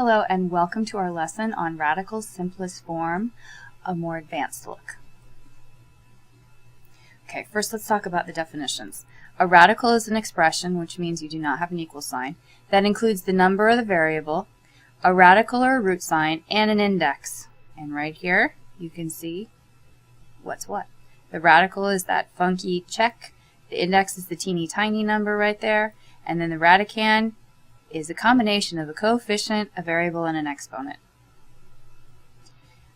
Hello and welcome to our lesson on radical's simplest form, a more advanced look. Okay, first let's talk about the definitions. A radical is an expression, which means you do not have an equal sign, that includes the number of the variable, a radical or a root sign, and an index. And right here you can see what's what. The radical is that funky check, the index is the teeny tiny number right there, and then the radicand is a combination of a coefficient, a variable, and an exponent.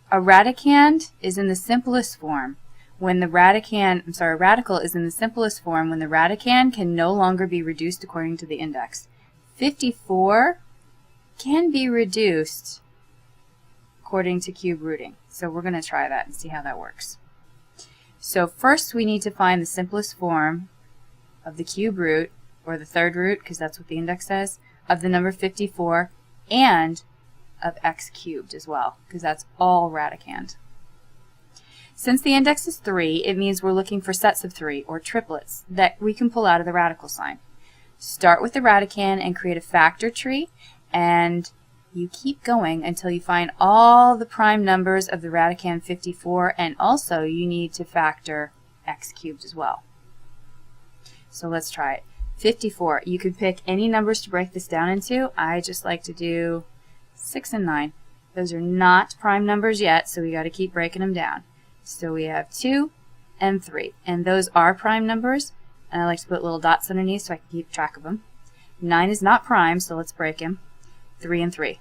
A radicand is in the simplest form when the a radical is in the simplest form when the radicand can no longer be reduced according to the index. 54 can be reduced according to cube rooting. So we're going to try that and see how that works. So first we need to find the simplest form of the cube root, or the third root, because that's what the index says, of the number 54 and of x cubed as well, because that's all radicand. Since the index is 3, it means we're looking for sets of 3, or triplets, that we can pull out of the radical sign. Start with the radicand and create a factor tree, and you keep going until you find all the prime numbers of the radicand 54, and also you need to factor x cubed as well. So let's try it. 54. You could pick any numbers to break this down into. I just like to do 6 and 9. Those are not prime numbers yet, so we got to keep breaking them down. So we have 2 and 3, and those are prime numbers, and I like to put little dots underneath so I can keep track of them. 9 is not prime, so let's break him. 3 and 3.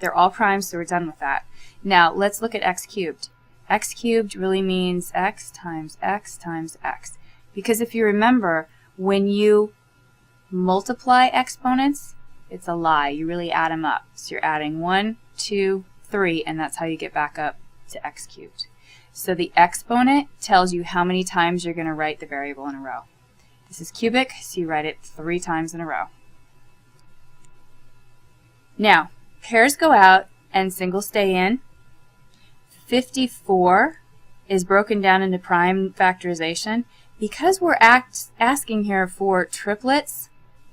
They're all prime, so we're done with that. Now let's look at x cubed. X cubed really means x times x times x, because if you remember, when you multiply exponents, it's a lie. You really add them up. So you're adding 1, 2, 3, and that's how you get back up to x cubed. So the exponent tells you how many times you're going to write the variable in a row. This is cubic, so you write it 3 times in a row. Now, pairs go out and singles stay in. 54 is broken down into prime factorization. Because we're asking here for triplets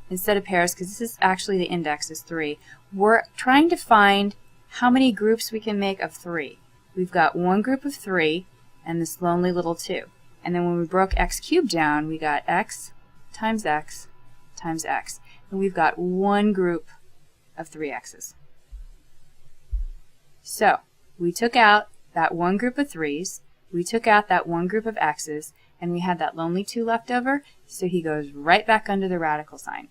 instead of pairs, because this is actually the index is 3, we're trying to find how many groups we can make of 3. We've got one group of 3 and this lonely little 2. And then when we broke x cubed down, we got x times x times x. And we've got one group of 3 x's. So we took out that one group of 3's, we took out that one group of x's, and we had that lonely 2 left over, so he goes right back under the radical sign.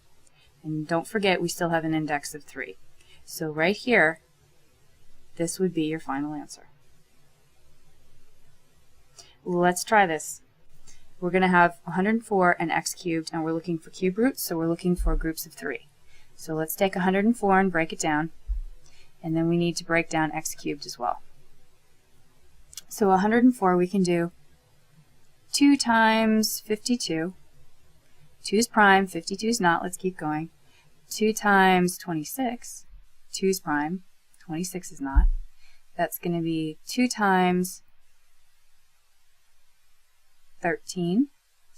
And don't forget, we still have an index of 3. So right here, this would be your final answer. Let's try this. We're going to have 104 and x cubed, and we're looking for cube roots, so we're looking for groups of 3. So let's take 104 and break it down, and then we need to break down x cubed as well. So 104 we can do 2 times 52. 2 is prime, 52 is not. Let's keep going. 2 times 26. 2 is prime, 26 is not. That's going to be 2 times 13.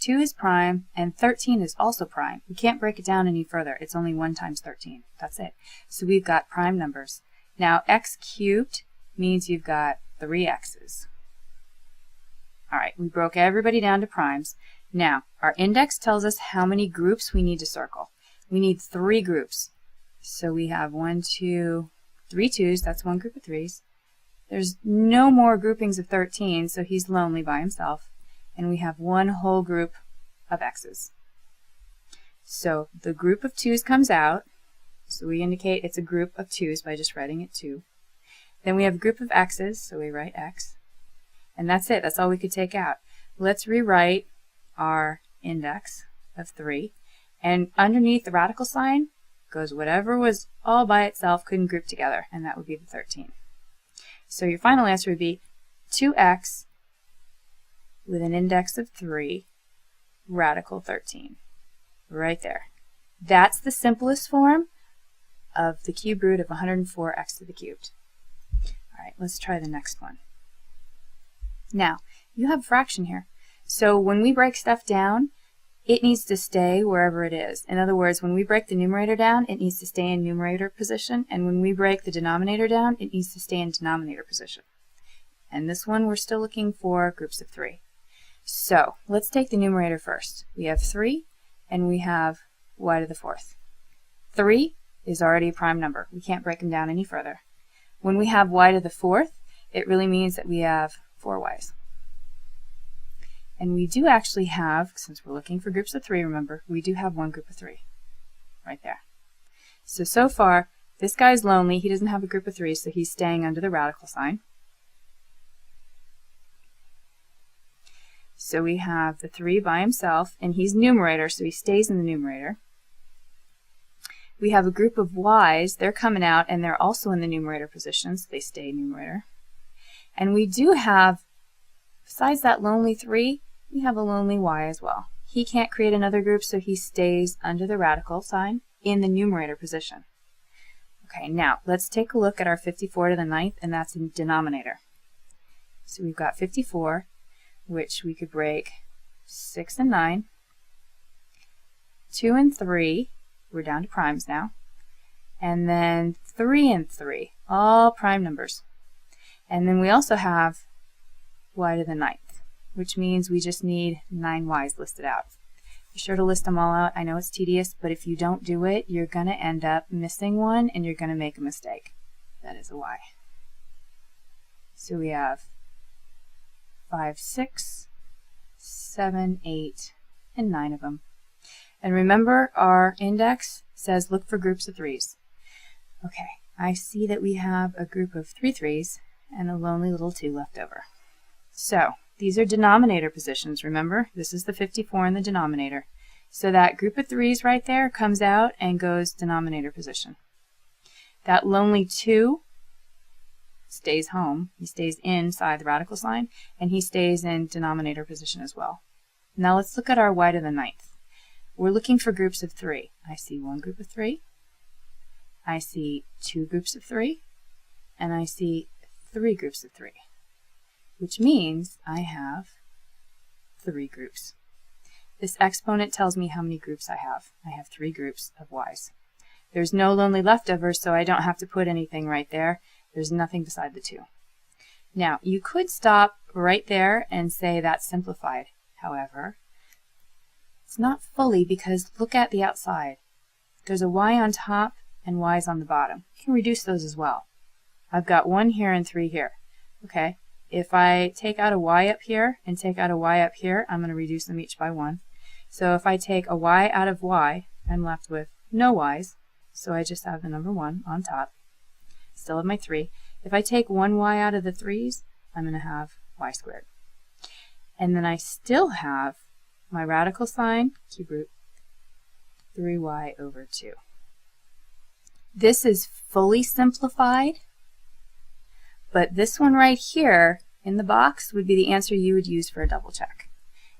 2 is prime, and 13 is also prime. We can't break it down any further. It's only 1 times 13. That's it. So we've got prime numbers. Now x cubed means you've got 3 x's. Alright, we broke everybody down to primes. Now, our index tells us how many groups we need to circle. We need 3 groups. So we have 1, 2, 3 2's, that's one group of 3's. There's no more groupings of 13, so he's lonely by himself. And we have one whole group of x's. So the group of 2's comes out, so we indicate it's a group of 2's by just writing it 2. Then we have a group of x's, so we write x. And that's it. That's all we could take out. Let's rewrite our index of 3. And underneath the radical sign goes whatever was all by itself, couldn't group together, and that would be the 13. So your final answer would be 2x with an index of 3, radical 13. Right there. That's the simplest form of the cube root of 104x to the cubed. Alright, let's try the next one. Now, you have a fraction here. So when we break stuff down, it needs to stay wherever it is. In other words, when we break the numerator down, it needs to stay in numerator position, and when we break the denominator down, it needs to stay in denominator position. And this one, we're still looking for groups of 3. So let's take the numerator first. We have 3, and we have y to the 4th. 3 is already a prime number. We can't break them down any further. When we have y to the 4th, it really means that we have 4 y's. And we do actually have, since we're looking for groups of 3, remember, we do have one group of 3 right there. So far, this guy's lonely. He doesn't have a group of 3, so he's staying under the radical sign. So we have the 3 by himself, and he's numerator, so he stays in the numerator. We have a group of y's. They're coming out, and they're also in the numerator position, so they stay numerator. And we do have, besides that lonely 3, we have a lonely y as well. He can't create another group, so he stays under the radical sign in the numerator position. Okay, now let's take a look at our 54 to the 9th, and that's in denominator. So we've got 54, which we could break 6 and 9, 2 and 3, we're down to primes now, and then 3 and 3, all prime numbers. And then we also have y to the 9th, which means we just need 9 y's listed out. Be sure to list them all out. I know it's tedious, but if you don't do it, you're going to end up missing one, and you're going to make a mistake. That is a y. So we have 5, 6, 7, 8, and 9 of them. And remember, our index says look for groups of 3's. Okay, I see that we have a group of 3 3's and a lonely little 2 left over. So these are denominator positions. Remember, this is the 54 in the denominator. So that group of 3's right there comes out and goes denominator position. That lonely 2 stays home. He stays inside the radical sign, and he stays in denominator position as well. Now let's look at our y to the 9th. We're looking for groups of 3. I see one group of 3. I see 2 groups of 3. And I see 3 groups of 3. Which means I have 3 groups. This exponent tells me how many groups I have. I have 3 groups of y's. There's no lonely leftovers, so I don't have to put anything right there. There's nothing beside the 2. Now, you could stop right there and say that's simplified. However, it's not fully, because look at the outside. There's a y on top and y's on the bottom. You can reduce those as well. I've got 1 here and 3 here. Okay, if I take out a y up here and take out a y up here, I'm going to reduce them each by 1. So if I take a y out of y, I'm left with no y's. So I just have the number 1 on top. Still have my 3. If I take 1 y out of the 3's, I'm going to have y squared. And then I still have my radical sign, cube root, 3y over 2. This is fully simplified, but this one right here in the box would be the answer you would use for a double check.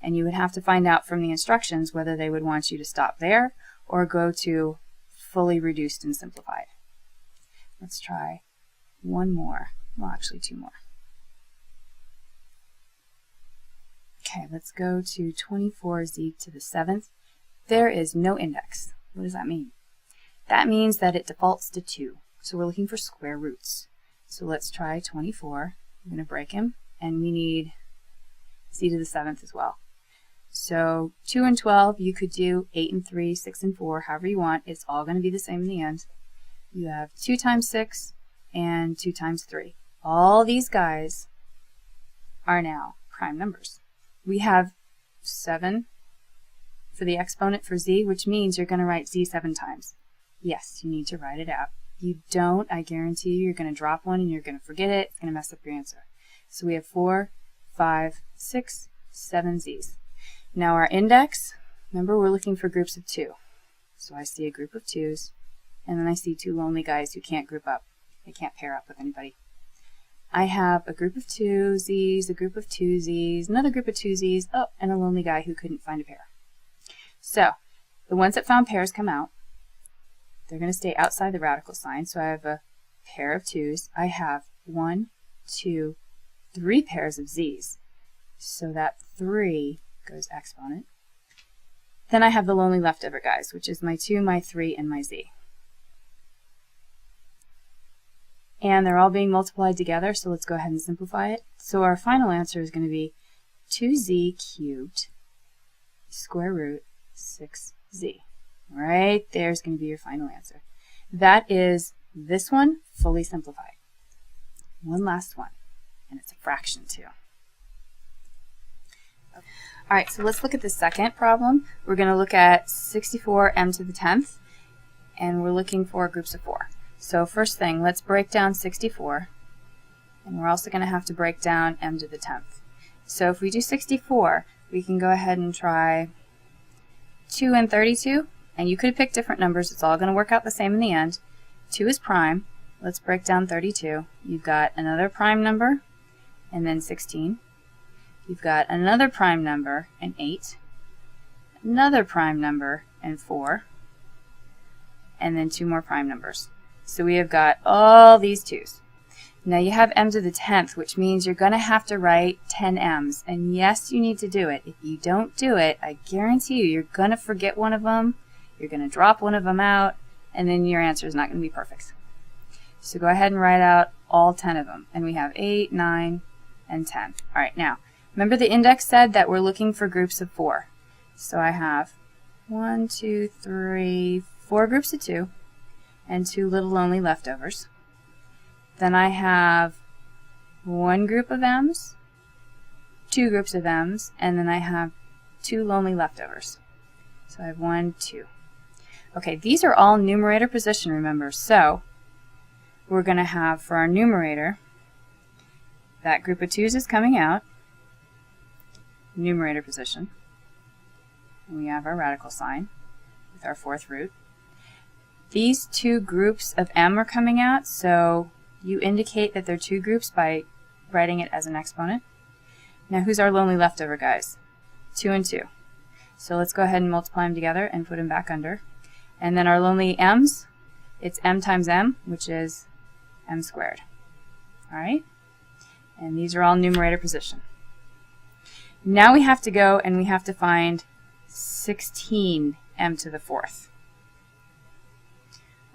And you would have to find out from the instructions whether they would want you to stop there or go to fully reduced and simplified. Let's try one more. Well, actually 2 more. Okay, let's go to 24z to the 7th. There is no index. What does that mean? That means that it defaults to 2. So we're looking for square roots. So let's try 24. I'm going to break him, and we need z to the 7th as well. So 2 and 12, you could do 8 and 3, 6 and 4, however you want. It's all going to be the same in the end. You have 2 times 6 and 2 times 3. All these guys are now prime numbers. We have 7 for the exponent for z, which means you're going to write z 7 times. Yes, you need to write it out. You don't, I guarantee you're going to drop one and you're going to forget it. It's going to mess up your answer. So we have 4, 5, 6, 7 z's. Now our index, remember we're looking for groups of 2. So I see a group of 2's, and then I see 2 lonely guys who can't group up. They can't pair up with anybody. I have a group of 2 z's, a group of 2 z's, another group of 2 z's, oh, and a lonely guy who couldn't find a pair. So the ones that found pairs come out. They're going to stay outside the radical sign. So I have a pair of 2's. I have 1, 2, 3 pairs of z's. So that 3 goes exponent. Then I have the lonely leftover guys, which is my 2, my 3, and my z. And they're all being multiplied together, so let's go ahead and simplify it. So our final answer is going to be 2z cubed square root 6z. Right there's going to be your final answer. That is this one fully simplified. One last one, and it's a fraction too. All right, so let's look at the second problem. We're going to look at 64m to the 10th, and we're looking for groups of 4. So first thing, let's break down 64, and we're also going to have to break down m to the 10th. So if we do 64, we can go ahead and try 2 and 32, and you could pick different numbers. It's all going to work out the same in the end. 2 is prime. Let's break down 32. You've got another prime number, and then 16. You've got another prime number, and 8. Another prime number, and 4. And then 2 more prime numbers. So we have got all these 2's. Now you have m to the 10th, which means you're going to have to write 10 m's. And yes, you need to do it. If you don't do it, I guarantee you, you're going to forget one of them, you're going to drop one of them out, and then your answer is not going to be perfect. So go ahead and write out all 10 of them. And we have 8, 9, and 10. All right, now, remember the index said that we're looking for groups of 4. So I have 1, 2, 3, 4 groups of 2, and 2 little lonely leftovers. Then I have 1 group of m's, 2 groups of m's, and then I have 2 lonely leftovers. So I have 1, 2. Okay, these are all numerator position, remember. So we're going to have for our numerator, that group of 2's is coming out, numerator position. And we have our radical sign with our 4th root. These 2 groups of m are coming out, so you indicate that they're 2 groups by writing it as an exponent. Now who's our lonely leftover guys? 2 and 2. So let's go ahead and multiply them together and put them back under. And then our lonely m's, it's m times m, which is m squared. Alright? And these are all numerator position. Now we have to go and we have to find 16 m to the 4th.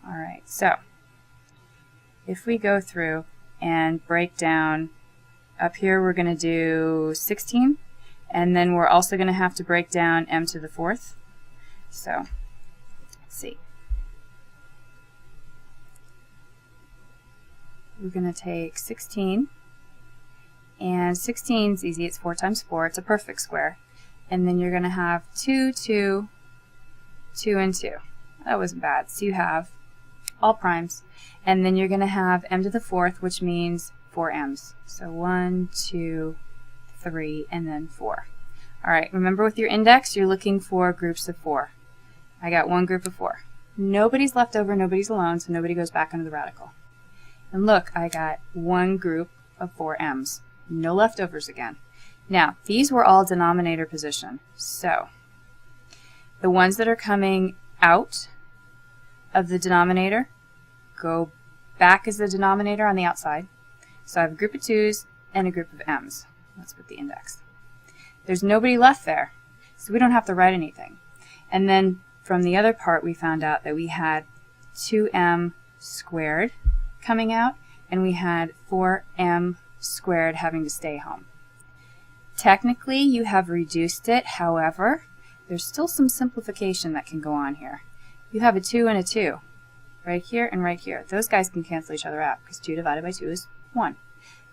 Alright, so if we go through and break down, up here we're going to do 16, and then we're also going to have to break down m to the 4th. So, let's see. We're going to take 16, and 16 is easy, it's 4 times 4, it's a perfect square. And then you're going to have 2, 2, 2, and 2. That wasn't bad. So you have all primes. And then you're going to have m to the 4th, which means 4 m's. So 1, 2, 3, and then 4. Alright, remember with your index, you're looking for groups of 4. I got 1 group of 4. Nobody's left over, nobody's alone, so nobody goes back under the radical. And look, I got 1 group of 4 m's. No leftovers again. Now, these were all denominator position. So, the ones that are coming out of the denominator go back as the denominator on the outside. So I have a group of 2's and a group of m's. Let's put the index. There's nobody left there, so we don't have to write anything. And then from the other part, we found out that we had 2m squared coming out, and we had 4m squared having to stay home. Technically, you have reduced it. However, there's still some simplification that can go on here. You have a 2 and a 2 right here and right here. Those guys can cancel each other out because 2 divided by 2 is 1.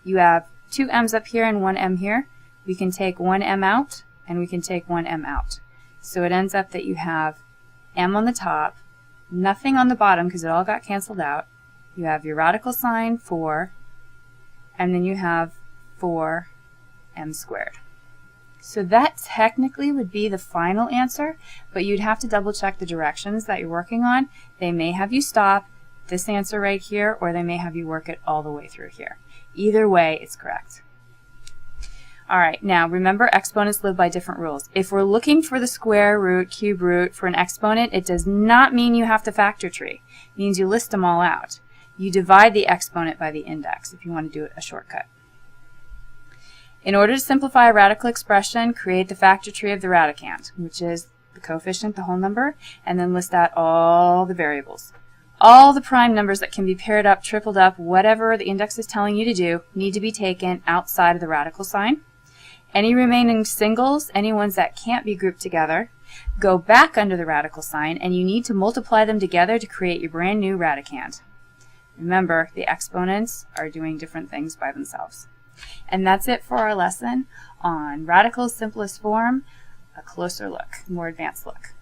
You have 2 m's up here and 1 m here. We can take 1 m out and we can take 1 m out. So it ends up that you have m on the top, nothing on the bottom because it all got canceled out. You have your radical sign 4, and then you have 4 m squared. So that technically would be the final answer, but you'd have to double check the directions that you're working on. They may have you stop this answer right here, or they may have you work it all the way through here. Either way, it's correct. Alright, now remember exponents live by different rules. If we're looking for the square root, cube root for an exponent, it does not mean you have to factor tree. It means you list them all out. You divide the exponent by the index if you want to do it a shortcut. In order to simplify a radical expression, create the factor tree of the radicand, which is the coefficient, the whole number, and then list out all the variables. All the prime numbers that can be paired up, tripled up, whatever the index is telling you to do, need to be taken outside of the radical sign. Any remaining singles, any ones that can't be grouped together, go back under the radical sign, and you need to multiply them together to create your brand new radicand. Remember, the exponents are doing different things by themselves. And that's it for our lesson on radical's simplest form, a closer look, more advanced look.